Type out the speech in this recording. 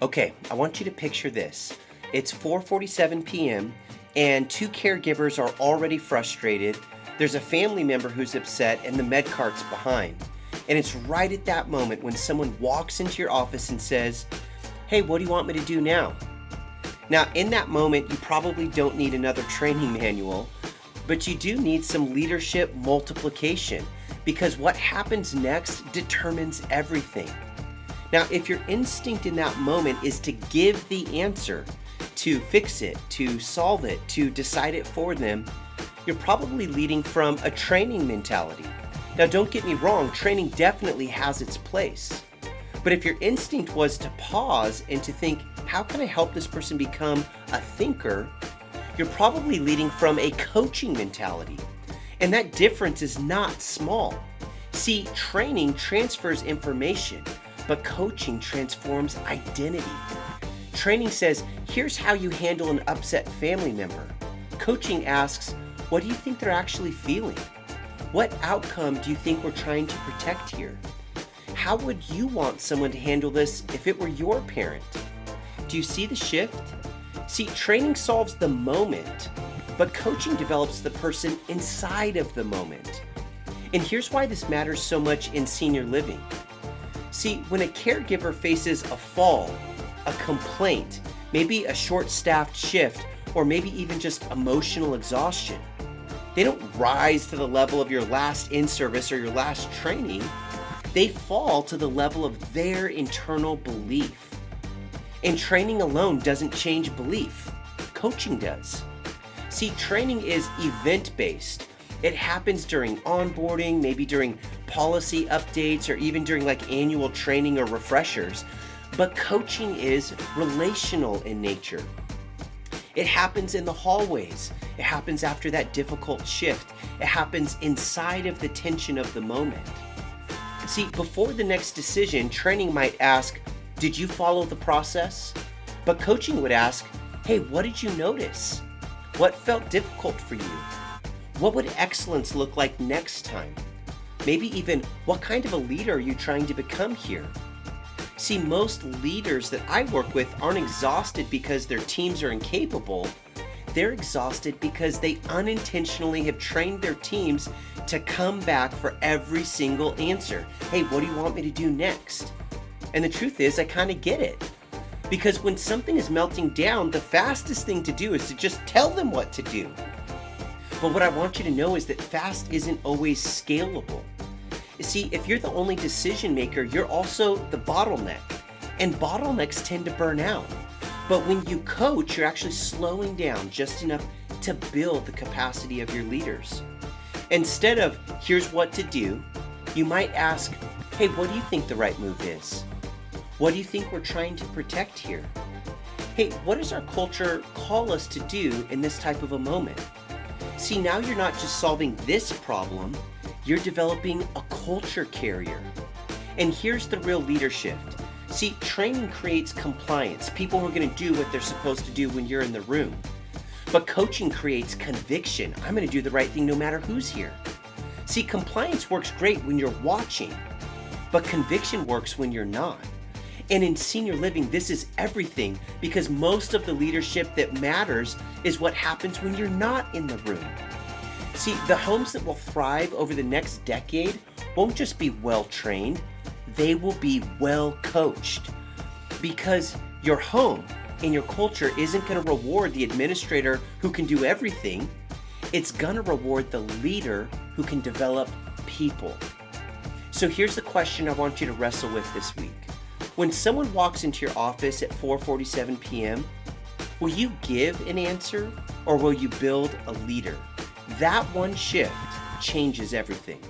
Okay, I want you to picture this. It's 4:47 p.m. and two caregivers are already frustrated. There's a family member who's upset and the med cart's behind. And it's right at that moment when someone walks into your office and says, "Hey, what do you want me to do now?" Now, in that moment, you probably don't need another training manual, but you do need some leadership multiplication because what happens next determines everything. Now, if your instinct in that moment is to give the answer, to fix it, to solve it, to decide it for them, you're probably leading from a training mentality. Now, don't get me wrong, training definitely has its place. But if your instinct was to pause and to think, how can I help this person become a thinker? You're probably leading from a coaching mentality. And that difference is not small. See, training transfers information, but coaching transforms identity. Training says, here's how you handle an upset family member. Coaching asks, what do you think they're actually feeling? What outcome do you think we're trying to protect here? How would you want someone to handle this if it were your parent? Do you see the shift? See, training solves the moment, but coaching develops the person inside of the moment. And here's why this matters so much in senior living. See, when a caregiver faces a fall, a complaint, maybe a short-staffed shift, or maybe even just emotional exhaustion, they don't rise to the level of your last in-service or your last training. They fall to the level of their internal belief. And training alone doesn't change belief. Coaching does. See, training is event-based. It happens during onboarding, maybe during policy updates, or even during like annual training or refreshers. But coaching is relational in nature. It happens in the hallways. It happens after that difficult shift. It happens inside of the tension of the moment. See, before the next decision, training might ask, did you follow the process? But coaching would ask, hey, what did you notice? What felt difficult for you? What would excellence look like next time? Maybe even, what kind of a leader are you trying to become here? See, most leaders that I work with aren't exhausted because their teams are incapable. They're exhausted because they unintentionally have trained their teams to come back for every single answer. Hey, what do you want me to do next? And the truth is, I kind of get it. Because when something is melting down, the fastest thing to do is to just tell them what to do. But what I want you to know is that fast isn't always scalable. You see, if you're the only decision maker, you're also the bottleneck. And bottlenecks tend to burn out. But when you coach, you're actually slowing down just enough to build the capacity of your leaders. Instead of, here's what to do, you might ask, hey, what do you think the right move is? What do you think we're trying to protect here? Hey, what does our culture call us to do in this type of a moment? See, now you're not just solving this problem, you're developing a culture carrier. And here's the real leadership. See, training creates compliance, people who are going to do what they're supposed to do when you're in the room. But coaching creates conviction. I'm going to do the right thing no matter who's here. See, compliance works great when you're watching, but conviction works when you're not. And in senior living, this is everything because most of the leadership that matters is what happens when you're not in the room. See, the homes that will thrive over the next decade won't just be well-trained, they will be well-coached. Because your home and your culture isn't going to reward the administrator who can do everything. It's going to reward the leader who can develop people. So here's the question I want you to wrestle with this week. When someone walks into your office at 4:47 p.m., will you give an answer or will you build a leader? That one shift changes everything.